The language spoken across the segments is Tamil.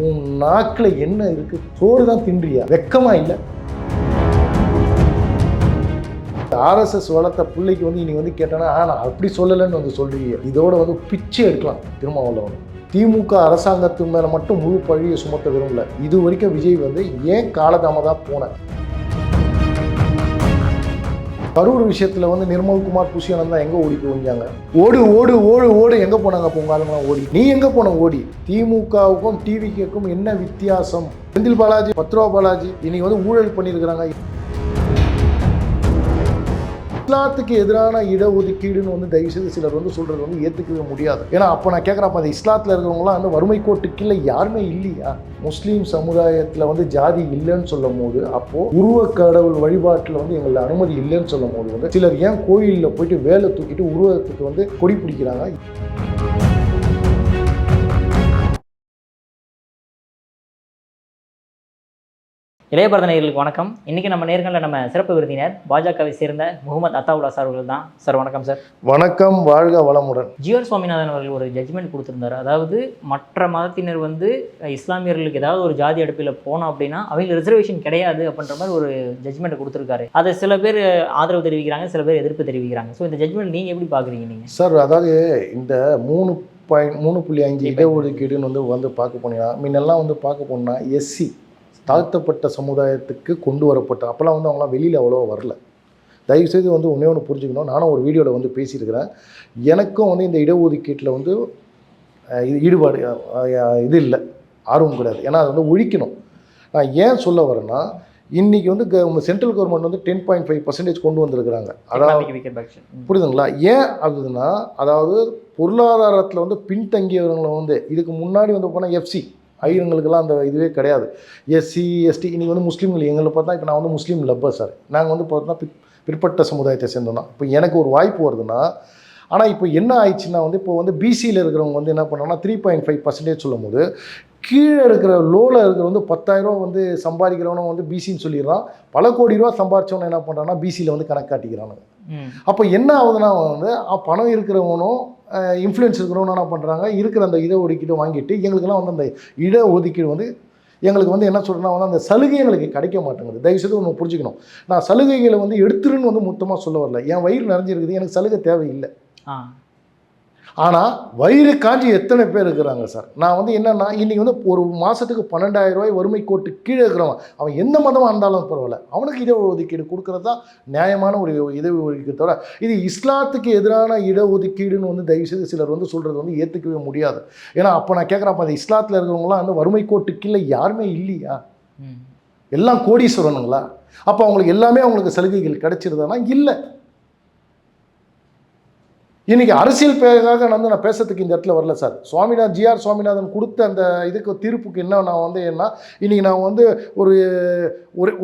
உன் நாக்கில் என்ன இருக்கு? சோறு தான் தின்றியா? வெக்கமா இல்லை? ஆர்எஸ்எஸ் வளர்த்த பிள்ளைக்கு வந்து இனி வந்து கேட்டேன்னா நான் அப்படி சொல்லலைன்னு வந்து சொல்றீங்க. இதோட வந்து பிச்சை எடுக்கலாம் திருமாவளவன். திமுக அரசாங்கத்து மேலே மட்டும் முழு பழியை சுமத்த விரும்பல. இது வரைக்கும் விஜய் வந்து ஏன் காலதாமதாக போன கரூர் விஷயத்தில் வந்து நிர்மல்குமார் புஷியானந்த் தான் எங்கே ஓடி போஞ்சாங்க? ஓடு ஓடு ஓடு ஓடு எங்கே போனாங்க? அப்போ உங்க ஆளுங்களாம் ஓடி. நீ எங்கே போன ஓடி? திமுகவுக்கும் டிவிக்கும் என்ன வித்தியாசம்? செந்தில் பாலாஜி, பத்ரா பாலாஜி இன்னைக்கு வந்து ஊழல் பண்ணியிருக்கிறாங்க. இஸ்லாத்துக்கு எதிரான இடஒதுக்கீடுன்னு வந்து தயவுசெய்து சிலர் வந்து சொல்றது வந்து ஏற்றுக்கவே முடியாது. ஏன்னா அப்போ நான் கேட்குறப்ப அந்த இஸ்லாத்தில் இருக்கிறவங்களாம் வந்து வறுமை கோட்டுக்கு இல்லை யாருமே இல்லையா? முஸ்லீம் சமுதாயத்தில் வந்து ஜாதி இல்லைன்னு சொல்லும் போது, அப்போது உருவ கடவுள் வழிபாட்டில் வந்து எங்களுக்கு அனுமதி இல்லைன்னு சொல்லும் போது வந்து சிலர் ஏன் கோயிலில் போயிட்டு வேலை தூக்கிட்டு உருவத்துக்கு வந்து கொடி பிடிக்கிறாங்க? இளையபாரத நேயர்களுக்கு வணக்கம். இன்றைக்கி நம்ம நேர்களில் நம்ம சிறப்பு விருந்தினர் பாஜகவை சேர்ந்த முகமது அத்தாவுல்லா சார் அவர்கள் தான். சார் வணக்கம் சார். வணக்கம், வாழ்க வளமுடன். ஜிஆர் சுவாமிநாதன் அவர்கள் ஒரு ஜட்ஜ்மெண்ட் கொடுத்துருந்தார். அதாவது மற்ற மதத்தினர் வந்து இஸ்லாமியர்களுக்கு ஏதாவது ஒரு ஜாதி அடுப்பில் போனோம் அப்படின்னா அவங்க ரிசர்வேஷன் கிடையாது அப்படின்ற மாதிரி ஒரு ஜட்ஜ்மெண்ட் கொடுத்துருக்காரு. அதை சில பேர் ஆதரவு தெரிவிக்கிறாங்க, சில பேர் எதிர்ப்பு தெரிவிக்கிறாங்க. ஸோ இந்த ஜட்ஜ்மெண்ட் நீங்கள் எப்படி பார்க்குறீங்க? நீங்கள் சார், அதாவது இந்த 3.5 இடஒதுக்கீடுன்னு வந்து பார்க்க போனீங்கன்னா, முன்னெல்லாம் வந்து பார்க்க போனால் எஸ்சி தாழ்த்தப்பட்ட சமுதாயத்துக்கு கொண்டு வரப்பட்ட அப்போல்லாம் வந்து அவங்களாம் வெளியில் அவ்வளோவா வரல. தயவுசெய்து வந்து ஒன்றே ஒன்று புரிஞ்சுக்கணும். நானும் ஒரு வீடியோவில் வந்து பேசியிருக்கிறேன். எனக்கும் வந்து இந்த இடஒதுக்கீட்டில் வந்து ஈடுபாடு இது இல்லை, ஆர்வம் கிடையாது. ஏன்னா அதை வந்து ஒழிக்கணும். நான் ஏன் சொல்ல வரேன்னா, இன்றைக்கி வந்து சென்ட்ரல் கவர்மெண்ட் வந்து 10.5% கொண்டு வந்திருக்கிறாங்க. அதாவது புரியுதுங்களா? ஏன் ஆகுதுன்னா, அதாவது பொருளாதாரத்தில் வந்து பின்தங்கியவர்களை வந்து இதுக்கு முன்னாடி வந்து போனால் எஃப்சி ஐயருங்களுக்கெல்லாம் அந்த இதுவே கிடையாது. எஸ்சி எஸ்டி இன்றைக்கி வந்து முஸ்லீம்கள் எங்களை பார்த்தா இப்போ நான் வந்து முஸ்லீம் லப்பர் சார். நாங்கள் வந்து பார்த்தோன்னா பிற்பட்ட சமுதாயத்தை சேர்ந்தோம்னா இப்போ எனக்கு ஒரு வாய்ப்பு வருதுன்னா, ஆனால் இப்போ என்ன ஆயிடுச்சுன்னா வந்து இப்போ வந்து பிசியில் இருக்கிறவங்க வந்து என்ன பண்ணோம்னா 3.5% சொல்லும் போது கீழே இருக்கிற லோவில் இருக்கிற வந்து 10,000 வந்து சம்பாதிக்கிறவனும் வந்து பிசின்னு சொல்லிடுறான். பல கோடி ரூபா சம்பாதிச்சவன என்ன பண்ணுறான்னா பிசியில் வந்து கணக்கு காட்டிக்கிறானுங்க. அப்போ என்ன ஆகுதுன்னா வந்து பணம் இருக்கிறவனும் இன்ஃப்ளூயன்ஸ் இருக்கிறவங்க என்ன பண்ணுறாங்க, இருக்கிற அந்த இடஒதுக்கீடு வாங்கிட்டு எங்களுக்கெல்லாம் வந்து அந்த இடஒதுக்கீடு வந்து எங்களுக்கு வந்து என்ன சொல்கிறேன்னா வந்து அந்த சலுகை எங்களுக்கு கிடைக்க மாட்டேங்குது. தயவுசெய்து ஒன்று புரிஞ்சுக்கணும். நான் சலுகைகளை வந்து எடுத்துருன்னு வந்து மொத்தமாக சொல்ல வரல. என் வயிறு நிறைஞ்சிருக்குது, எனக்கு சலுகை தேவையில்லை. ஆனால் வயிறு காஞ்சி எத்தனை பேர் இருக்கிறாங்க சார்? நான் வந்து என்னென்னா இன்றைக்கி வந்து ஒரு மாதத்துக்கு 12,000 ரூபாய் வறுமை கோட்டு கீழே இருக்கிறவன் அவன் எந்த மதமாக இருந்தாலும் பரவாயில்ல, அவனுக்கு இடஒதுக்கீடு கொடுக்குறது தான் நியாயமான ஒரு இடஒதுக்கீடு. இது இஸ்லாத்துக்கு எதிரான இடஒதுக்கீடுன்னு வந்து தயவுசெய்து சிலர் வந்து சொல்கிறது வந்து ஏற்றுக்கவே முடியாது. ஏன்னா அப்போ நான் கேட்குறப்ப அந்த இஸ்லாத்தில் இருக்கிறவங்களாம் வந்து வறுமை கோட்டு கீழே யாருமே இல்லையா? எல்லாம் கோடீஸ்வரனுங்களா? அப்போ அவங்களுக்கு எல்லாமே அவங்களுக்கு சலுகைகள் கிடைச்சிருதானா? இல்லை. இன்றைக்கி அரசியல் பேருக்காக நான் பேசுறதுக்கு இந்த இடத்துல வரல சார். ஜிஆர் சுவாமிநாதன் கொடுத்த அந்த இதுக்கு தீர்ப்புக்கு என்ன நான் வந்து என்ன இன்றைக்கி நான் வந்து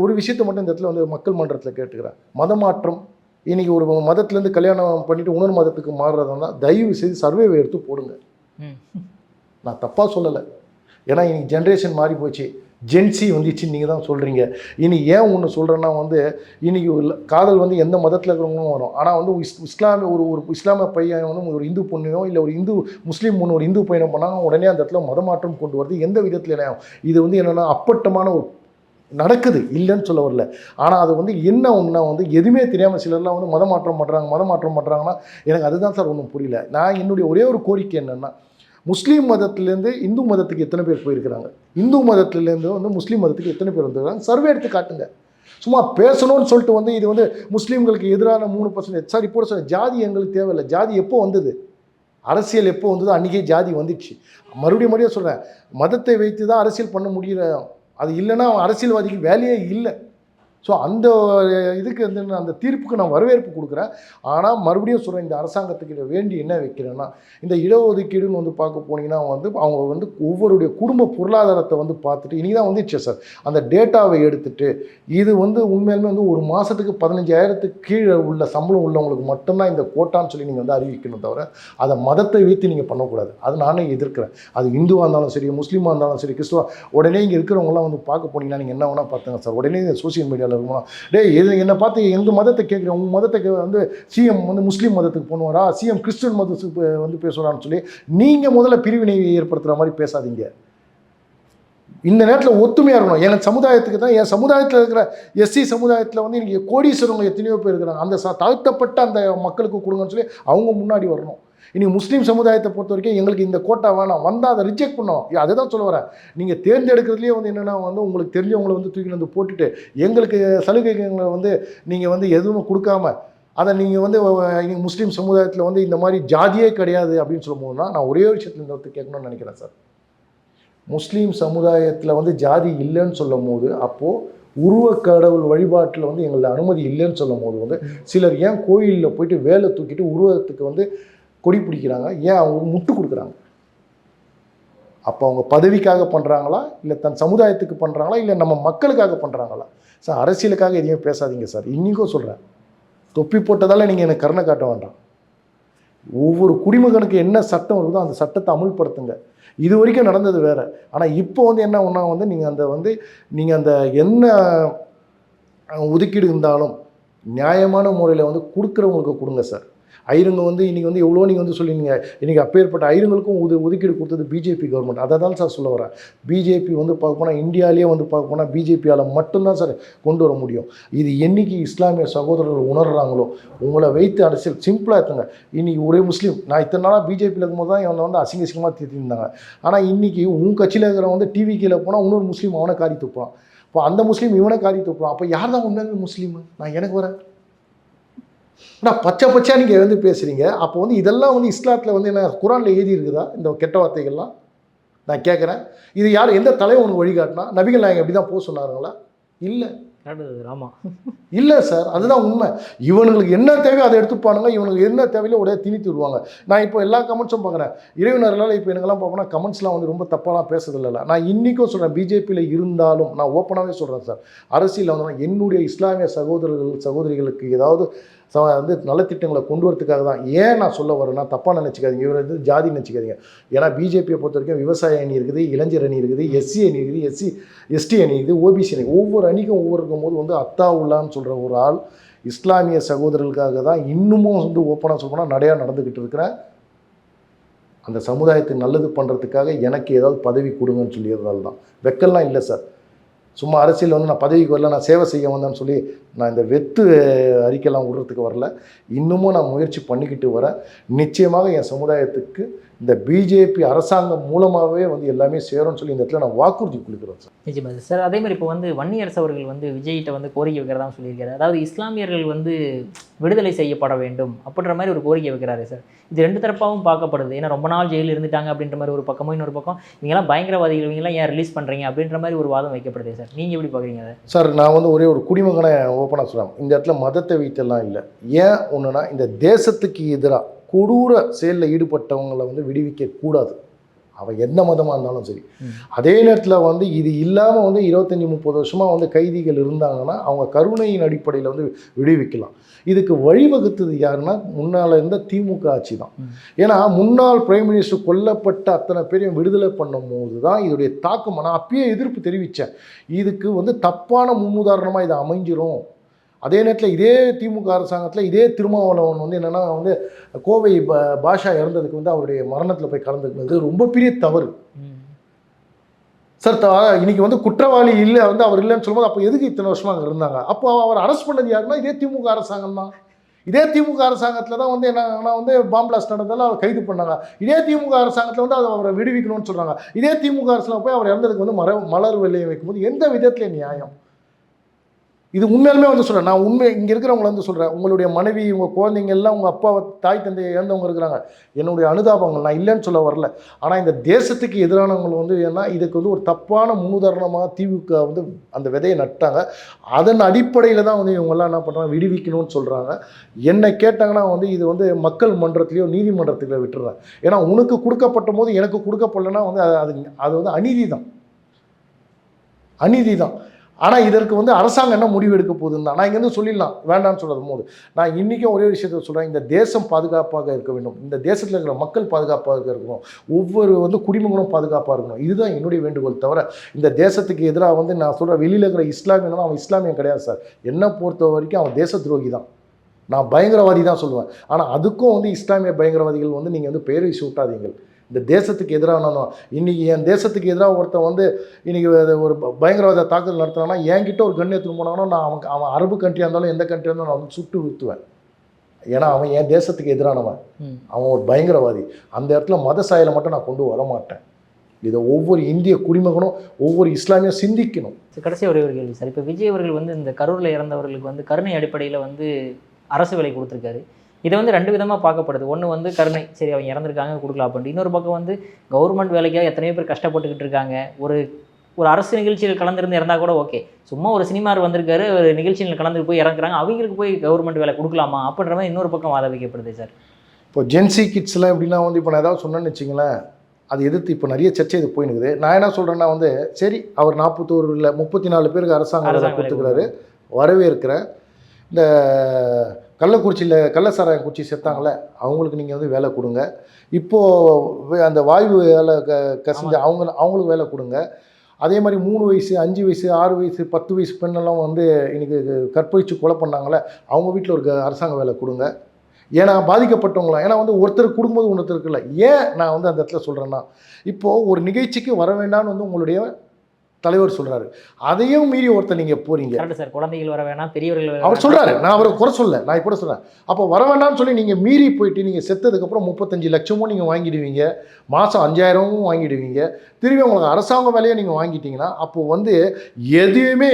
ஒரு விஷயத்தை மட்டும் இந்த இடத்துல வந்து மக்கள் மன்றத்தில் கேட்டுக்கிறேன். மதமாற்றம் இன்றைக்கி ஒரு மதத்துலேருந்து கல்யாணம் பண்ணிவிட்டு இன்னொரு மதத்துக்கு மாறுறதுனா தயவு செய்து சர்வேவை எடுத்து போடுங்க. நான் தப்பாக சொல்லலை. ஏன்னா இன்றைக்கி ஜென்ரேஷன் மாறி போச்சு. ஜென்சி வந்துச்சுன்னு நீங்கள் தான் சொல்கிறீங்க. இனி ஏன் ஒன்று சொல்கிறேன்னா வந்து இன்றைக்கி காதல் வந்து எந்த மதத்தில் இருக்கிறவங்களும் வரும். ஆனால் வந்து ஒரு இஸ்லாமிய பையன் வந்து ஒரு இந்து பொண்ணையோ இல்லை ஒரு முஸ்லீம் பொண்ணு ஒரு இந்து பையனை பண்ணாங்க, உடனே அந்த இடத்துல மதமாற்றம் கொண்டு வருது. எந்த விதத்தில் என்ன இது வந்து என்னென்னா அப்பட்டமான ஒரு நடக்குது, இல்லைன்னு சொல்ல வரல. ஆனால் அது வந்து என்ன ஒன்றா வந்து எதுவுமே தெரியாமல் சிலர்லாம் வந்து மதமாற்றம் பண்ணுறாங்கன்னா எனக்கு அதுதான் சார் ஒன்றும் புரியல. நான் என்னுடைய ஒரே ஒரு கோரிக்கை என்னென்னா, முஸ்லீம் மதத்துலேருந்து இந்து மதத்துக்கு எத்தனை பேர் போயிருக்கிறாங்க, இந்து மதத்துலேருந்து வந்து முஸ்லீம் மதத்துக்கு எத்தனை பேர் வந்துருக்காங்க, சர்வே எடுத்து காட்டுங்க. சும்மா பேசணும்னு சொல்லிட்டு வந்து இது வந்து முஸ்லீம்களுக்கு எதிரான 3% சார் இப்போ சொல்ல ஜாதி எங்களுக்கு தேவையில்லை. ஜாதி எப்போ வந்தது? அரசியல் எப்போ வந்ததோ அன்றைக்கே ஜாதி வந்துடுச்சு. மறுபடியும் சொல்கிறேன், மதத்தை வைத்து தான் அரசியல் பண்ண முடியல. அது இல்லைன்னா அரசியல்வாதிக்கு வேலையே இல்லை. ஸோ அந்த இதுக்கு வந்து அந்த தீர்ப்புக்கு நான் வரவேற்பு கொடுக்குறேன். ஆனால் மறுபடியும் சொல்கிறேன், இந்த அரசாங்கத்துக்கிட்ட வேண்டி என்ன வைக்கிறேன்னா, இந்த இடஒதுக்கீடுன்னு வந்து பார்க்க போனீங்கன்னா வந்து அவங்க வந்து ஒவ்வொருடைய குடும்ப பொருளாதாரத்தை வந்து பார்த்துட்டு இன்றைக்கி தான் வந்துடுச்சு சார் அந்த டேட்டாவை எடுத்துகிட்டு இது வந்து உண்மையிலுமே வந்து ஒரு மாதத்துக்கு 15,000க்கு கீழே உள்ள சம்பளம் உள்ளவங்களுக்கு மட்டும்தான் இந்த கோட்டான்னு சொல்லி நீங்கள் வந்து அறிவிக்கணும். தவிர அதை மதத்தை வைத்து நீங்கள் பண்ணக்கூடாது. அது நானே எதிர்க்கிறேன். அது இந்துவாக இருந்தாலும் சரி, முஸ்லீமாக இருந்தாலும் சரி, கிறிஸ்துவா. உடனே இங்கே இருக்கிறவங்களாம் வந்து பார்க்க போனீங்கன்னா நீங்கள் என்ன வேணால் பார்த்துங்க சார். உடனே சோசியல் மீடியா இது என்னை பார்த்து எங்கள் மதத்தை கேட்குறேன், உங்கள் மதத்தை வந்து சிஎம் வந்து முஸ்லீம் மதத்துக்கு போனுவாரா, சிஎம் கிறிஸ்டின் மதத்துக்கு வந்து பேசுகிறான்னு சொல்லி நீங்கள் முதல்ல பிரிவினை ஏற்படுத்துகிற மாதிரி பேசாதீங்க. இந்த நேரத்தில் ஒத்துமையாக இருக்கணும். என் சமுதாயத்துக்கு தான், என் சமுதாயத்தில் இருக்கிற எஸ்சி சமுதாயத்தில் வந்து இன்றைக்கி கோடீஸ்வரவங்க எத்தனையோ பேர் இருக்கிறாங்க. அந்த தாழ்த்தப்பட்ட அந்த மக்களுக்கு கொடுங்கன்னு சொல்லி அவங்க முன்னாடி வரணும். இன்றைக்கி முஸ்லீம் சமுதாயத்தை பொறுத்த வரைக்கும் எங்களுக்கு இந்த கோட்டா வேணாம், வந்தால் அதை ரிஜெக்ட் பண்ணோம். அதை தான் சொல்ல வரேன். நீங்கள் தேர்ந்தெடுக்கிறதுலேயே வந்து என்னென்னா வந்து உங்களுக்கு தெரிஞ்சவங்களை வந்து தூக்கி வந்து போட்டுட்டு எங்களுக்கு சலுகைகளை வந்து நீங்கள் வந்து எதுவும் கொடுக்காம அதை நீங்கள் வந்து முஸ்லீம் சமுதாயத்தில் வந்து இந்த மாதிரி ஜாதியே கிடையாது அப்படின்னு சொல்லும்போது தான் நான் ஒரே விஷயத்தில் இந்த ஒருத்தர் கேட்கணும்னு நினைக்கிறேன் சார். முஸ்லீம் சமுதாயத்தில் வந்து ஜாதி இல்லைன்னு சொல்லும் போது அப்போது உருவக்கடவுள் வழிபாட்டில் வந்து எங்களுக்கு அனுமதி இல்லைன்னு சொல்லும் போது வந்து சிலர் ஏன் கோயிலில் போயிட்டு வேலை தூக்கிட்டு உருவத்துக்கு வந்து கொடி பிடிக்கிறாங்க, ஏன் அவங்க முட்டு கொடுக்குறாங்க? அப்போ அவங்க பதவிக்காக பண்ணுறாங்களா, இல்லை தன் சமுதாயத்துக்கு பண்ணுறாங்களா, இல்லை நம்ம மக்களுக்காக பண்ணுறாங்களா? சார் அரசியலுக்காக எதையும் பேசாதீங்க சார். இன்றைக்கும் சொல்கிறேன், தொப்பி போட்டதால் நீங்கள் எனக்கு கருணை காட்ட வேண்டாம். ஒவ்வொரு குடிமகனுக்கு என்ன சட்டம் இருக்குதோ அந்த சட்டத்தை அமுல்படுத்துங்க. இது வரைக்கும் நடந்தது வேறு. ஆனால் இப்போ வந்து என்ன ஒன்றா வந்து நீங்கள் அந்த என்ன ஒதுக்கீடு இருந்தாலும் நியாயமான முறையில் வந்து கொடுக்குறவங்களுக்கு கொடுங்க சார். ஐயருங்க வந்து இன்றைக்கி வந்து எவ்வளோ நீங்கள் வந்து சொல்லிங்க, இன்றைக்கி அப்பேற்பட்ட ஐயருங்களுக்கும் ஒதுக்கீடு கொடுத்தது பிஜேபி கவர்மெண்ட். அதை தான் சார் சொல்ல வரேன். பிஜேபி வந்து பார்க்க போனால் இந்தியாவிலேயே வந்து பார்க்க போனால் பிஜேபியால் மட்டும்தான் சார் கொண்டு வர முடியும். இது என்றைக்கு இஸ்லாமிய சகோதரர்கள் உணர்கிறாங்களோ உங்களை வைத்து அரசியல் சிம்பிளாக இருக்குங்க. இன்றைக்கி ஒரே முஸ்லீம், நான் இத்தனை நாளாக பிஜேபியில் இருக்கும்போது தான் இவனை வந்து அசிங்கமாக தீர்த்திருந்தாங்க. ஆனால் இன்றைக்கி உன் கட்சியில் இருக்கிற வந்து டிவி கீழே போனால் இன்னொரு முஸ்லீம் அவனை காரி துப்பான். இப்போ அந்த முஸ்லீம் இவனை காரி துப்பான். அப்போ யார் தான் உண்மையாக முஸ்லீமு? நான் எனக்கு வரேன். ஆனால் பச்சையாக நீங்கள் வந்து பேசுகிறீங்க. அப்போ வந்து இதெல்லாம் வந்து இஸ்லாத்தில் வந்து என்ன குரானில் எழுதி இருக்குதா இந்த கெட்ட வார்த்தைகள்லாம்? நான் கேட்குறேன். இது யார், எந்த தலைவனுக்கு வழிகாட்டினா? நபிகள் நாயகம் எப்படி தான் போக சொன்னாருங்களா? இல்லை. ஆமாம், இல்லை சார், அதுதான் உண்மை. இவனுங்களுக்கு என்ன தேவையோ அதை எடுத்துப்பானுங்க, இவனுக்கு என்ன தேவையோ உடைய திணித்து விடுவாங்க. நான் இப்போ எல்லா கமெண்ட்ஸும் பார்க்குறேன். இறைவனர்களால் இப்போ எனக்கெல்லாம் பார்ப்போம்னா கமெண்ட்ஸ்லாம் வந்து ரொம்ப தப்பாலாம் பேசுறதில்ல. நான் இன்றைக்கும் சொல்கிறேன், பிஜேபியில் இருந்தாலும் நான் ஓப்பனாகவே சொல்கிறேன் சார், அரசியலில் வந்து என்னுடைய இஸ்லாமிய சகோதரிகளுக்கு ஏதாவது வந்து நலத்திட்டங்களை கொண்டு வரதுக்காக தான். ஏன் நான் சொல்ல வரேன்னா, தப்பாக நினச்சிக்காதீங்க, இவர் வந்து ஜாதி நினச்சிக்காதீங்க. ஏன்னா பிஜேபியை பொறுத்த வரைக்கும் விவசாய அணி இருக்குது, இளைஞர் அணி இருக்குது, எஸ்சி அணி இருக்குது, எஸ்டி அணி இருக்குது, ஓபிசி அணி. ஒவ்வொரு அணிக்கும் ஒவ்வொரு இருக்கும்போது வந்து அத்தா உல்லான்னு சொல்கிற ஒரு ஆள் இஸ்லாமிய சகோதரர்களுக்காக தான் இன்னமும் வந்து ஓப்பனாக சொல்லணும்னா நிறையா நடந்துக்கிட்டு இருக்கிறேன். அந்த சமுதாயத்துக்கு நல்லது பண்ணுறதுக்காக எனக்கு ஏதாவது பதவி கொடுங்கன்னு சொல்லியதால் தான். வெக்கல்லாம் இல்லை சார். சும்மா அரசியல் வந்து நான் பதவிக்கு வரல, நான் சேவை செய்ய வந்தேன்னு சொல்லி நான் இந்த வெத்து அறிக்கையெல்லாம் விடுறதுக்கு வரல. இன்னமும் நான் முயற்சி பண்ணிக்கிட்டு வரேன். நிச்சயமாக என் சமுதாயத்துக்கு இந்த பிஜேபி அரசாங்கம் மூலமாகவே வந்து எல்லாமே சேரும்னு சொல்லி இந்த இடத்துல நான் வாக்குறுதி கொடுக்குறேன் சார். நிச்சயமாக சார். அதே மாதிரி இப்போ வந்து வன்னியரசு அவர்கள் வந்து விஜய்கிட்ட வந்து கோரிக்கை வைக்கிறதா சொல்லியிருக்காரு. அதாவது இஸ்லாமியர்கள் வந்து விடுதலை செய்யப்பட வேண்டும் அப்படின்ற மாதிரி ஒரு கோரிக்கை வைக்கிறாரு சார். இது ரெண்டு தரப்பாகவும் பார்க்கப்படுது. ஏன்னா ரொம்ப நாள் ஜெயிலில் இருந்துட்டாங்க அப்படின்ற மாதிரி ஒரு பக்கமும், இன்னொரு பக்கம் இவங்கெல்லாம் பயங்கரவாதிகள், இவங்கெல்லாம் ஏன் ரிலீஸ் பண்ணுறீங்க அப்படின்ற மாதிரி ஒரு வாதம் வைக்கப்படுது சார். நீங்கள் எப்படி பார்க்குறீங்க அதை? சார் நான் வந்து ஒரே ஒரு குடிமகனை ஓப்பனாக சொல்கிறேன். இந்த இடத்துல மதத்தை வைத்தெல்லாம் இல்லை. ஏன் ஒன்றுனா, இந்த தேசத்துக்கு எதிராக கொடூர செயலில் ஈடுபட்டவங்களை வந்து விடுவிக்க கூடாது. அவன் எந்த மதமாக இருந்தாலும் சரி. அதே நேரத்தில் வந்து இது இல்லாமல் வந்து 25-30 வருஷமாக வந்து கைதிகள் இருந்தாங்கன்னா அவங்க கருணையின் அடிப்படையில் வந்து விடுவிக்கலாம். இதுக்கு வழிவகுத்தது யாருன்னா முன்னால் இருந்த திமுக ஆட்சி தான். ஏன்னா முன்னாள் பிரைம் மினிஸ்டர் கொல்லப்பட்ட அத்தனை பேரையும் விடுதலை பண்ணும் போது தான் இதோடைய தாக்கம். நான் அப்பயே எதிர்ப்பு தெரிவித்தேன், இதுக்கு வந்து தப்பான முன்னுதாரணமாக இது அமைஞ்சிரும். அதே நேரத்தில் இதே திமுக அரசாங்கத்தில் இதே திருமாவளவன் வந்து என்னென்னா வந்து கோவை பாஷா இறந்ததுக்கு வந்து அவருடைய மரணத்தில் போய் கலந்துக்கிறது ரொம்ப பெரிய தவறு சார். இன்னைக்கு வந்து குற்றவாளி இல்லை வந்து அவர் இல்லைன்னு சொல்லும்போது அப்போ எதுக்கு இத்தனை வருஷமாக அங்கே இருந்தாங்க? அப்போ அவர் அரெஸ்ட் பண்ணது யாருன்னா இதே திமுக அரசாங்கம் தான். இதே திமுக அரசாங்கத்தில் தான் வந்து என்ன வந்து பாம் பிளாஸ்ட் நடந்தாலும் அவர் கைது பண்ணாங்க. இதே திமுக அரசாங்கத்தில் வந்து அதை அவரை விடுவிக்கணும்னு சொல்கிறாங்க. இதே திமுக அரசில் போய் அவர் இறந்ததுக்கு வந்து மலர் வெள்ளையை வைக்கும்போது எந்த விதத்தில் நியாயம்? இது உண்மையாலுமே வந்து சொல்கிறேன், நான் உண்மை இங்கே இருக்கிறவங்களை வந்து சொல்கிறேன். உங்களுடைய மனைவி, உங்கள் குழந்தைங்க எல்லாம் உங்கள் அப்பா தாய் தந்தையை இழந்தவங்க இருக்கிறாங்க. என்னுடைய அனுதாபங்கள், நான் இல்லைன்னு சொல்ல வரல. ஆனால் இந்த தேசத்துக்கு எதிரானவங்க வந்து ஏன்னா இதுக்கு வந்து ஒரு தப்பான முன்னுதாரணமாக திமுக வந்து அந்த விதையை நட்டாங்க. அதன் அடிப்படையில் தான் வந்து இவங்கெல்லாம் என்ன பண்ணுறாங்க, விடுவிக்கணும்னு சொல்கிறாங்க. என்னை கேட்டாங்கன்னா வந்து இது வந்து மக்கள் மன்றத்துலேயோ நீதிமன்றத்துலையோ விட்டுறாங்க. ஏன்னா உனக்கு கொடுக்கப்பட்ட போது எனக்கு கொடுக்கப்படலைன்னா வந்து அது வந்து அநீதி தான். ஆனால் இதற்கு வந்து அரசாங்கம் என்ன முடிவு எடுக்க போகுதுன்னு தான் நான் இங்கேருந்து சொல்லிடலாம், வேண்டாம்னு சொல்கிறது போது நான் இன்றைக்கும் ஒரே விஷயத்தை சொல்கிறேன். இந்த தேசம் பாதுகாப்பாக இருக்க வேண்டும், இந்த தேசத்தில் இருக்கிற மக்கள் பாதுகாப்பாக இருக்கணும், ஒவ்வொரு வந்து குடிமகனும் பாதுகாப்பாக இருக்கணும். இதுதான் என்னுடைய வேண்டுகோள். தவிர இந்த தேசத்துக்கு எதிராக வந்து நான் சொல்கிறேன் வெளியில் இருக்கிற இஸ்லாமியனா அவன் இஸ்லாமியன் கிடையாது சார். என்னை பொறுத்த வரைக்கும் அவன் தேச துரோகி தான். நான் பயங்கரவாதி தான் சொல்லுவேன். ஆனால் அதுக்கும் வந்து இஸ்லாமிய பயங்கரவாதிகள் வந்து நீங்கள் வந்து பேரை சூட்டாதீங்கள். இந்த தேசத்துக்கு எதிராக இன்றைக்கி என் தேசத்துக்கு எதிராக ஒருத்தன் வந்து இன்றைக்கி ஒரு பயங்கரவாத தாக்குதல் நடத்துனான்னா என்கிட்ட ஒரு கன் எடுத்துன்னு போனாங்கன்னா நான் அவன் அரபு கண்ட்ரியாக இருந்தாலும் எந்த கண்ட்ரியாக இருந்தாலும் நான் வந்து சுட்டு விற்றுவேன். ஏன்னா அவன் என் தேசத்துக்கு எதிரானவன், அவன் ஒரு பயங்கரவாதி. அந்த இடத்துல மத சாயலை மட்டும் நான் கொண்டு வர மாட்டேன். இதை ஒவ்வொரு இந்திய குடிமகனும் ஒவ்வொரு இஸ்லாமியும் சிந்திக்கணும். கடைசி ஒரே ஒரு கேள்வி சார். இப்போ விஜய் அவர்கள் வந்து இந்த கரூரில் இறந்தவர்களுக்கு வந்து கருணை அடிப்படையில் வந்து அரசு வேலை கொடுத்துருக்காரு. இதை வந்து 2 விதமாக பார்க்கப்படுது. ஒன்று வந்து கருணை, சரி அவங்க இறந்துருக்காங்க கொடுக்கலாம் அப்படின்ட்டு. இன்னொரு பக்கம் வந்து கவர்மெண்ட் வேலைக்காக எத்தனையோ பேர் கஷ்டப்பட்டுக்கிட்டு இருக்காங்க. ஒரு ஒரு அரசு நிகழ்ச்சியில் கலந்துருந்து இறந்தால் கூட ஓகே, சும்மா ஒரு சினிமார் வந்திருக்காரு, ஒரு நிகழ்ச்சியில் கலந்து போய் இறங்குறாங்க, அவங்களுக்கு போய் கவர்மெண்ட் வேலை கொடுக்கலாமா அப்படின்ற மாதிரி இன்னொரு பக்கம் வாத வைக்கப்படுது சார். இப்போ ஜென்சி கிட்ஸ்லாம் எப்படின்னா வந்து இப்போ நான் ஏதாவது சொன்னேன்னு வச்சிங்களேன், அது எதிர்த்து இப்போ நிறைய சர்ச்சை இது போயினுக்குது. நான் என்ன சொல்கிறேன்னா வந்து சரி, அவர் 41 இல்லை 34 பேருக்கு அரசாங்கம் கொடுத்துக்கிறாரு, வரவேற்கிறேன். இந்த கள்ளச்சாராயம் குச்சி செத்தாங்களே அவங்களுக்கு நீங்கள் வந்து வேலை கொடுங்க. இப்போது அந்த வாயு வேலை கசிஞ்ச அவங்களுக்கு வேலை கொடுங்க. அதே மாதிரி 3 வயசு 5 வயசு 6 வயசு 10 வயசு பெண்ணெல்லாம் வந்து இன்றைக்கி கற்பழித்து கொலை பண்ணாங்களே அவங்க வீட்டில் ஒரு அரசாங்க வேலை கொடுங்க. ஏன்னா பாதிக்கப்பட்டவங்களாம், ஏன்னா வந்து ஒருத்தர் கொடுக்கும்போது ஒருத்தருக்கு இல்லை. ஏன் நான் வந்து அந்த இடத்துல சொல்கிறேன்னா, இப்போது ஒரு நிகழ்ச்சிக்கு வர வேண்டாம்னு வந்து உங்களுடைய தலைவர் சொல்கிறாரு, அதையும் மீறி ஒருத்தர் நீங்கள் போகிறீங்க. சார், குழந்தைகள் வர வேணாம், பெரியவர்கள் அவர் சொல்கிறாரு, நான் அவரை குறை சொல்ல, நான் இப்போ சொல்கிறேன். அப்போ வர வேண்டாம்னு சொல்லி நீங்கள் மீறி போயிட்டு நீங்கள் செத்ததுக்கப்புறம் 35 லட்சமும் நீங்கள் வாங்கிடுவீங்க, மாதம் 5000மும் வாங்கிடுவீங்க, திரும்பி உங்களுக்கு அரசாங்க வேலையை நீங்கள் வாங்கிட்டீங்கன்னா அப்போது வந்து எதுவுமே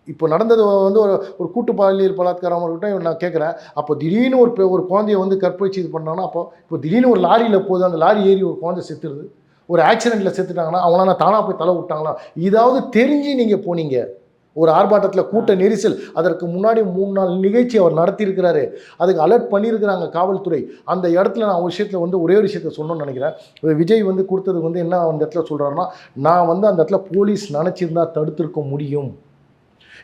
இப்போ நடந்தது வந்து ஒரு கூட்டு பாலியல் பலாத்காரம் இருக்கட்டும். நான் கேட்குறேன், அப்போ திடீர்னு ஒரு குழந்தைய வந்து கற்பழிச்சு இது பண்ணாங்கன்னா, இப்போ திடீர்னு ஒரு லாரியில் போகுது, அந்த லாரி ஏறி ஒரு குழந்தை செத்துருது, ஒரு ஆக்சிடெண்ட்டில் செத்துட்டாங்கன்னா அவங்களாம் தானாக போய் தலை விட்டாங்களா? இதாவது தெரிஞ்சு நீங்கள் போனீங்க. ஒரு ஆர்ப்பாட்டத்தில் கூட்ட நெரிசல், அதற்கு முன்னாடி 3 நாள் நிகழ்ச்சி அவர் நடத்தியிருக்கிறாரு, அதுக்கு அலர்ட் பண்ணியிருக்கிறாங்க காவல்துறை. அந்த இடத்துல நான் ஒரு விஷயத்தில் வந்து ஒரே ஒரு விஷயத்தை சொல்லணும்னு நினைக்கிறேன். விஜய் வந்து கொடுத்தது வந்து என்ன அந்த இடத்துல சொல்கிறாருன்னா, நான் வந்து அந்த இடத்துல போலீஸ் நினச்சிருந்தா தடுத்திருக்க முடியும்,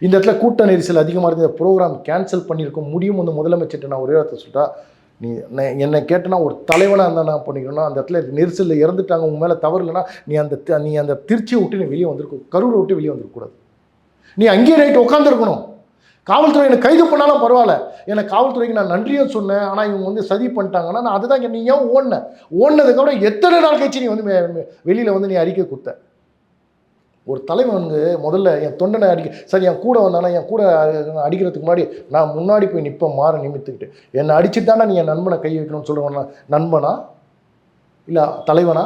இந்த இடத்துல கூட்ட நெரிசல் அதிகமாக இருந்த ப்ரோக்ராம் கேன்சல் பண்ணியிருக்க முடியும். வந்து முதலமைச்சர்கிட்ட நான் ஒரே இடத்த சொல்லிட்டா, நீ என்னை கேட்டனா ஒரு தலைவனாக இருந்தால் நான் பண்ணிக்கணும்னா, அந்த இடத்துல நெரிசலில் இறந்துட்டாங்க, உங்கள் மேலே தவறு இல்லைன்னா நீ அந்த திருச்சியை விட்டு நீ வெளியே வந்திருக்கும், கரூரை விட்டு வெளியே வந்துருக்கக்கூடாது, நீ அங்கேயே நைட்டு உட்காந்துருக்கணும். காவல்துறை என்னை கைது பண்ணாலும் பரவாயில்ல, எனக்கு காவல்துறைக்கு நான் நன்றியும் சொன்னேன், ஆனால் இவங்க வந்து சதி பண்ணிட்டாங்கன்னா நான் அதுதான் நீ ஏன் ஓடினதுக்கப்புறம் எத்தனை நாள் கழிச்சு நீ வந்து வெளியில் வந்து நீ அறிக்கை கொடுத்த? ஒரு தலைவனுக்கு முதல்ல என் தொண்டனை சரி என் கூட வந்தானா, என் கூட அடிக்கிறதுக்கு முன்னாடி நான் முன்னாடி போய் நிற்பேன், மாற நிமித்துக்கிட்டு. என்னை அடிச்சுட்டானா நீ என் நண்பனை கை வைக்கணும்னு சொல்லுவேன்னா, நண்பனா இல்லை தலைவனா?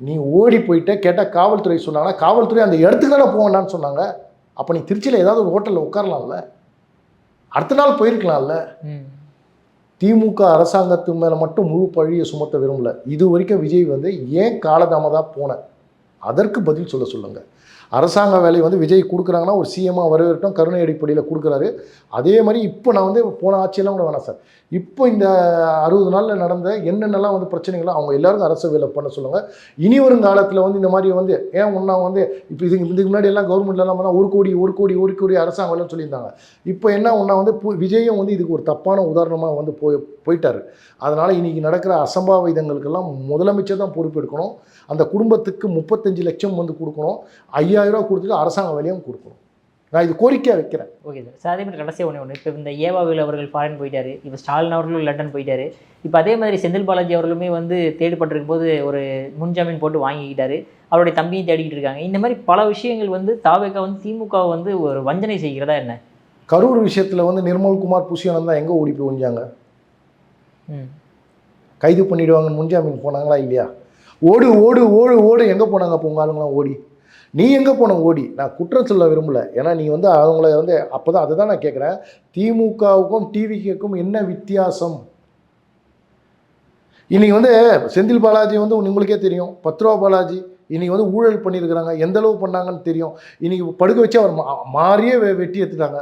நீ ஓடி போயிட்ட கேட்டால் காவல்துறை சொன்னாங்கன்னா, காவல்துறை அந்த இடத்துக்கு தானே போவேண்டான்னு சொன்னாங்க. அப்போ நீ திருச்சியில் ஏதாவது ஒரு ஹோட்டலில் உட்காரலாம்ல, அடுத்த நாள் போயிருக்கலாம்ல. திமுக அரசாங்கத்து மேலே மட்டும் முழு பழியை சுமத்த விரும்பல. இது வரைக்கும் விஜய் வந்து ஏன் காலதாமதாக போன, அதற்கு பதில் சொல்லுங்கள். அரசாங்க வேலையை வந்து விஜய் கொடுக்குறாங்கன்னா ஒரு சிஎம்மாக வரவேற்கட்டும், கருணை அடிப்படையில் கொடுக்குறாரு. அதே மாதிரி இப்போ நான் வந்து போன ஆட்சியெல்லாம் கூட வேணாம் சார், இப்போ இந்த 60 நாளில் நடந்த என்னென்னலாம் வந்து பிரச்சனைகளும் அவங்க எல்லாருக்கும் அரசு வேலை பண்ண சொல்லுங்கள். இனி வரும் காலத்தில் வந்து இந்த மாதிரி வந்து ஏன் ஒன்றா வந்து இப்போ இதுக்கு முன்னாடி எல்லாம் கவர்மெண்ட்லாம் பார்த்தா 1 கோடி அரசாங்க வேலைன்னு சொல்லியிருந்தாங்க. இப்போ என்ன ஒன்றா வந்து விஜயும் வந்து இதுக்கு ஒரு தப்பான உதாரணமாக வந்து போயிட்டார். அதனால் இன்றைக்கி நடக்கிற அசம்பாவிதங்களுக்கெல்லாம் முதலமைச்சர் தான் பொறுப்பெடுக்கணும். அந்த குடும்பத்துக்கு 35 லட்சம் வந்து கொடுக்கணும், 5000 ரூபா கொடுத்துட்டு அரசாங்க வேலையும் கொடுக்கணும். நான் இது கோரிக்கையாக வைக்கிறேன். Okay sir. அதே மாதிரி கடைசியாக ஒன்று இப்போ இந்த ஏவாவில் அவர்கள் ஃபாரின் போயிட்டார், இப்போ ஸ்டாலின் அவர்களும் லண்டன் போயிட்டார். இப்போ அதே மாதிரி செந்தில் பாலாஜி அவர்களுமே வந்து தேடிப்பட்டிருக்கும் போது ஒரு முன்ஜாமீன் போட்டு வாங்கிக்கிட்டாரு, அவருடைய தம்பியும் தேடிக்கிட்டு இருக்காங்க. இந்த மாதிரி பல விஷயங்கள் வந்து தாவேக வந்து திமுக வந்து ஒரு வஞ்சனை செய்கிறதா என்ன? கரூர் விஷயத்தில் வந்து நிர்மல்குமார் புஷியானந்த் தான் எங்கே ஓடி போய் ஒழிஞ்சாங்க? கைது பண்ணிவிடுவாங்கன்னு முன்ஜாமீன் போனாங்களா இல்லையா? ஓடு ஓடு ஓடு ஓடு எங்கே போனாங்க அப்போ உங்கள் ஆளுங்களாம் ஓடி? நீ எங்கே போன ஓடி? நான் குற்றம் சொல்ல விரும்பலை, ஏன்னா நீ வந்து அவங்கள வந்து அப்போ தான் அதை தான் நான் கேட்குறேன், திமுகவுக்கும் டிவிக்கும் என்ன வித்தியாசம்? இன்றைக்கி வந்து செந்தில் பாலாஜி வந்து உங்களுக்கே தெரியும், 10 ரூபா பாலாஜி இன்றைக்கி வந்து ஊழல் பண்ணியிருக்கிறாங்க, எந்த அளவு பண்ணாங்கன்னு தெரியும். இன்றைக்கி படுக்க வச்சு அவர் மாறியே வெட்டி எடுத்துட்டாங்க.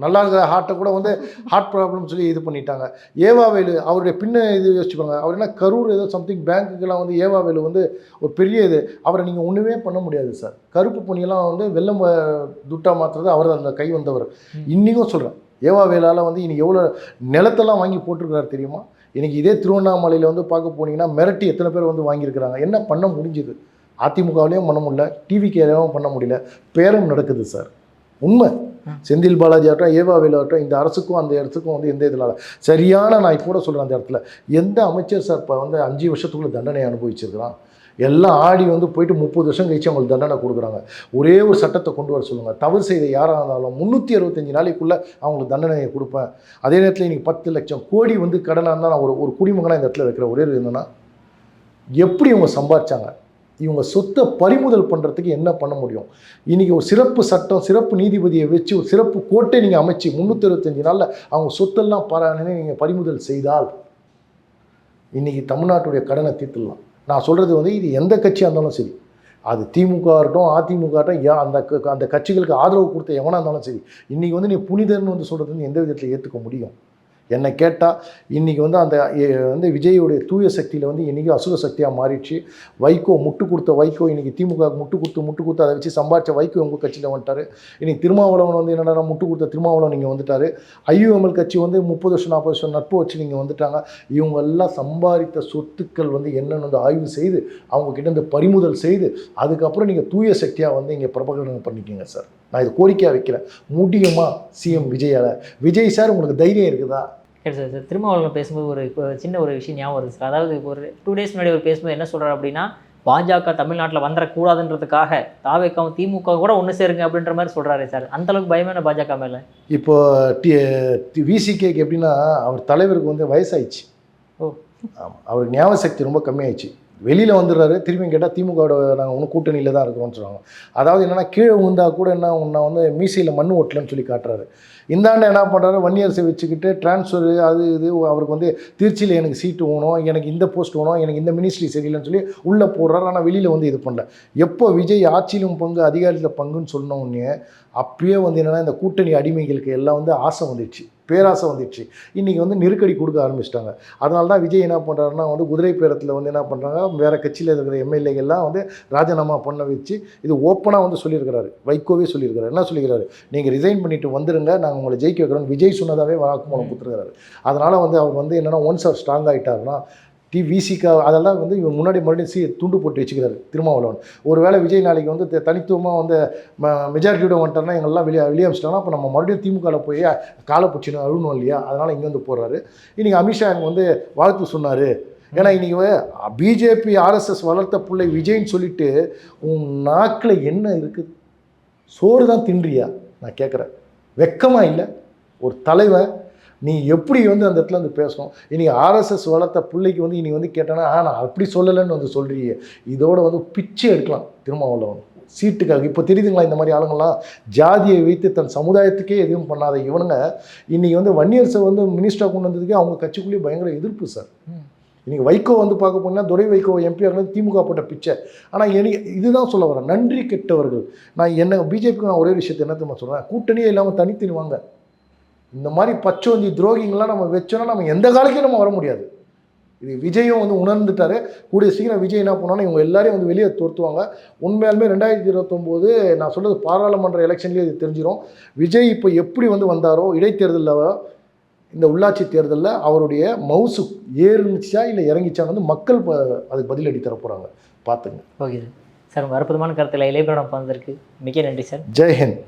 நல்லா இருக்கிற ஹார்ட்டை கூட வந்து ஹார்ட் ப்ராப்ளம் சொல்லி இது பண்ணிட்டாங்க. ஏவாவேலு அவருடைய இது யோசிச்சுப்பாங்க, அவர் என்ன கரூர் ஏதோ சம்திங் பேங்க்குக்கெல்லாம் வந்து ஏவாவேலு வந்து ஒரு பெரிய இது, அவரை நீங்கள் ஒன்றுமே பண்ண முடியாது சார். கருப்பு பொண்ணியெல்லாம் வந்து வெள்ளம் துட்டா மாற்றுறது அவர் அந்த கை வந்தவர். இன்றைக்கும் சொல்கிறேன், ஏவாவேலால் வந்து இன்றைக்கி எவ்வளோ நிலத்தெல்லாம் வாங்கி போட்டிருக்கிறாரு தெரியுமா? இன்றைக்கி இதே திருவண்ணாமலையில் வந்து பார்க்க போனீங்கன்னா மிரட்டி எத்தனை பேர் வந்து வாங்கியிருக்கிறாங்க. என்ன பண்ண முடிஞ்சுது? அதிமுகவிலையும் பண்ண முடியல, டிவிகேலையும் பண்ண முடியல, பேரும் நடக்குது சார். உண்மை. செந்தில் பாலாஜி ஆகட்டும், ஏவாவேலு ஆகட்டும், இந்த அரசுக்கும் அந்த இடத்துக்கும் வந்து எந்த இதில் சரியான, நான் இப்போ கூட சொல்கிறேன், அந்த இடத்துல எந்த அமைச்சர் சார் இப்போ வந்து 5 வருஷத்துக்குள்ள தண்டனை அனுபவிச்சிருக்கிறான்? எல்லாம் ஆடி வந்து போயிட்டு 30 வருஷம் கழிச்சு அவங்களுக்கு தண்டனை கொடுக்குறாங்க. ஒரே ஒரு சட்டத்தை கொண்டு வர சொல்லுங்கள். தவறு செய்த யாராக இருந்தாலும் 365 நாளைக்குள்ளே அவங்களுக்கு தண்டனையை கொடுப்பேன். அதே நேரத்தில் இன்றைக்கி 10 லட்சம் கோடி வந்து கடனாக இருந்தால் நான் ஒரு குடிமகனாக இந்த இடத்துல வைக்கிற ஒரே என்னென்னா, எப்படி இவங்க சம்பாதிச்சாங்க, இவங்க சொத்தை பறிமுதல் பண்ணுறதுக்கு என்ன பண்ண முடியும்? இன்றைக்கி ஒரு சிறப்பு சட்டம், சிறப்பு நீதிபதியை வச்சு ஒரு சிறப்பு கோர்ட்டை நீங்கள் அமைச்சு 365 நாளில் அவங்க சொத்தெல்லாம் நீங்கள் பறிமுதல் செய்தால் இன்றைக்கி தமிழ்நாட்டுடைய கடனை தீர்த்துடலாம். நான் சொல்கிறது வந்து இது எந்த கட்சியாக இருந்தாலும் சரி, அது திமுக ஆகட்டும், அதிமுக ஆகட்டும், அந்த கட்சிகளுக்கு ஆதரவு கொடுத்த எவனாக இருந்தாலும் சரி, இன்றைக்கி வந்து நீ புனிதர்னு வந்து சொல்கிறது வந்து எந்த விதத்தில் ஏற்றுக்க முடியும்? என்னை கேட்டால் இன்றைக்கி வந்து அந்த வந்து விஜயோடைய தூய சக்தியில் வந்து இன்றைக்கி அசுர சக்தியாக மாறிடுச்சு. வைகோ முட்டு கொடுத்த வைகோ இன்றைக்கி திமுக முட்டு கொடுத்து அதை வச்சு சம்பாதிச்ச வைகோ உங்கள் கட்சியில் வந்துட்டார். இன்றைக்கி திருமாவளவன் வந்து என்னென்னா முட்டு கொடுத்த திருமாவளவன் நீங்கள் வந்துட்டார். ஐயுஎம்எல் கட்சி வந்து 30 வருஷம் 40 வருஷம் நட்பு வச்சு நீங்கள் வந்துட்டாங்க. இவங்க எல்லாம் சம்பாதித்த சொத்துக்கள் வந்து என்னென்னு வந்து ஆய்வு செய்து அவங்கக்கிட்ட இருந்து பறிமுதல் செய்து அதுக்கப்புறம் நீங்கள் தூய சக்தியாக வந்து இங்கே பிரபகடனம் பண்ணிக்கிங்க சார். நான் இது கோரிக்கையாக வைக்கிறேன். முடியுமா சிஎம் விஜயால்? விஜய் சார் உங்களுக்கு தைரியம் இருக்குதா? சரி சார். சார் திருமாவளவன் பேசும்போது ஒரு சின்ன ஒரு விஷயம் ஞாபகம் வருது சார். அதாவது ஒரு 2 டேஸ் முன்னாடி ஒரு பேசும்போது என்ன சொல்கிறார் அப்படின்னா, பாஜக தமிழ்நாட்டில் வந்துடக்கூடாதுன்றதுக்காக தாவேக்காவும் திமுக கூட ஒன்று சேருங்க அப்படின்ற மாதிரி சொல்கிறாரு சார். அந்தளவுக்கு பயமான பாஜக மேலே இப்போ விசிகேக்கு எப்படின்னா, அவர் தலைவருக்கு வந்து வயசாயிடுச்சு. ஆமாம், அவருக்கு ஞாபக சக்தி ரொம்ப கம்மியாயிடுச்சு. வெளியில் வந்துடுறாரு, திரும்பி கேட்டால் திமுகவோட நாங்கள் ஒன்றும் கூட்டணியில் தான் இருக்கிறோம்னு சொல்லுவாங்க. அதாவது என்னென்னா, கீழே விழுந்தா கூட என்ன உன்னை வந்து மீசையில் மண் ஓட்டலன்னு சொல்லி காட்டுறாரு. இந்தாண்ட என்ன பண்ணுறாரு, வன்னியரசை வச்சுக்கிட்டு டிரான்ஸ்ஃபரு அது இது அவருக்கு வந்து திருச்சியில் எனக்கு சீட்டு வேணும், எனக்கு இந்த போஸ்ட் வேணும், எனக்கு இந்த மினிஸ்ட்ரி சரியில்லைன்னு சொல்லி உள்ளே போடுறாரு. ஆனால் வெளியில் வந்து இது பண்ணல. எப்போ விஜய் ஆட்சியிலும் பங்கு அதிகாரத்தில் பங்குன்னு சொன்ன உடனே அப்பயே வந்து என்னென்னா, இந்த கூட்டணி அடிமைகளுக்கு எல்லாம் வந்து ஆசை வந்துடுச்சு, பேராசை வந்துடுச்சு. இன்றைக்கி வந்து நெருக்கடி கொடுக்க ஆரம்பிச்சிட்டாங்க. அதனால தான் விஜய் என்ன பண்ணுறாருன்னா வந்து குதிரை பேரத்தில் வந்து என்ன பண்ணுறாங்க, வேறு கட்சியில் இருக்கிற எம்எல்ஏகள்லாம் வந்து ராஜினாமா பண்ண வச்சு இது ஓப்பனாக வந்து சொல்லியிருக்கிறாரு. வைகோவே சொல்லியிருக்கிறாரு. என்ன சொல்லியிருக்கிறாரு, நீங்கள் ரிசைன் பண்ணிவிட்டு வந்துடுங்க, நாங்கள் உங்களை ஜெயிக்க வைக்கிறோம். விஜய் சொன்னதாகவே வாக்குமூலம் கொடுத்துருக்கிறாரு. அதனால் வந்து அவர் வந்து என்னென்னா, ஒன்ஸ் அவர் ஸ்ட்ராங் ஆகிட்டாருன்னா விசிகா அதெல்லாம் வந்து இவர் முன்னாடி மறுபடியும் துண்டு போட்டு வச்சுக்கிறாரு திருமாவளவன். ஒரு வேளை விஜய் நாளைக்கு வந்து தனித்துவமாக வந்து மெஜாரிட்டியோட வந்துட்டார்னா எங்கெல்லாம் வெளியே அமிச்சிட்டாங்கன்னா அப்போ நம்ம மறுபடியும் திமுகவில் போய் காலை பிடிச்சின்னு அழுகணும் இல்லையா? அதனால் இங்கே வந்து போடுறாரு. இன்றைக்கி அமித்ஷா எனக்கு வந்து வாழ்த்து சொன்னார். ஏன்னா இன்றைக்கி பிஜேபி ஆர்எஸ்எஸ் வளர்த்த பிள்ளை விஜய்ன்னு சொல்லிட்டு உன் நாக்கில் என்ன இருக்குது? சோறு தான் தின்றியா? நான் கேட்குறேன். வெக்கமாக இல்லை? ஒரு தலைவன் நீ எப்படி வந்து அந்த இடத்துல வந்து பேசணும்? இன்றைக்கி ஆர்எஸ்எஸ் வளர்த்த பிள்ளைக்கு வந்து இன்றைக்கி வந்து கேட்டேன்னா நான் அப்படி சொல்லலைன்னு வந்து சொல்கிறீங்க. இதோட வந்து பிச்சை எடுக்கலாம் திருமாவளவன் சீட்டுக்காக. இப்போ தெரியுதுங்களா, இந்த மாதிரி ஆளுங்கள்லாம் ஜாதியை வைத்து தன் சமுதாயத்துக்கே எதுவும் பண்ணாத இவனுங்க இன்றைக்கி வந்து வன்னியரசை வந்து மினிஸ்டராக கொண்டு வந்ததுக்கே அவங்க கட்சிக்குள்ளேயே பயங்கர எதிர்ப்பு சார். இன்றைக்கி வைகோ வந்து பார்க்க போனால் துரை வைகோ எம்பி ஆகணும், திமுக போட்ட பிச்சை. ஆனால் எனக்கு இதுதான் சொல்ல வரேன், நன்றி கெட்டவர்கள். நான் என்ன பிஜேபிக்கு நான் ஒரே விஷயத்தை என்ன தெரியுமா சொல்கிறேன், கூட்டணியே இல்லாமல் தனித்தனி வாங்க. இந்த மாதிரி பச்சோந்தி துரோகிங்கெலாம் நம்ம வச்சோன்னா நம்ம எந்த காலத்தையும் நம்ம வர முடியாது. இது விஜயும் வந்து உணர்ந்துட்டாரு. கூடிய சீக்கிரம் விஜய் என்ன பண்ணோன்னா இவங்க எல்லாரையும் வந்து வெளியே துரத்துவாங்க. உண்மையாலுமே 2029 நான் சொல்கிறது பாராளுமன்ற எலெக்ஷன்லேயே இது தெரிஞ்சிடும். விஜய் இப்போ எப்படி வந்து வந்தாரோ இடைத்தேர்தலில், இந்த உள்ளாட்சி தேர்தலில் அவருடைய மவுசு ஏறுச்சா இல்லை இறங்கிச்சா வந்து மக்கள் அதுக்கு பதிலடி தர போகிறாங்க. பார்த்துங்க. Okay sir. உங்கள் அற்புதமான கருத்தில் இளையபுரம் வந்திருக்கு. மிக நன்றி சார். ஜெய்ஹிந்த்.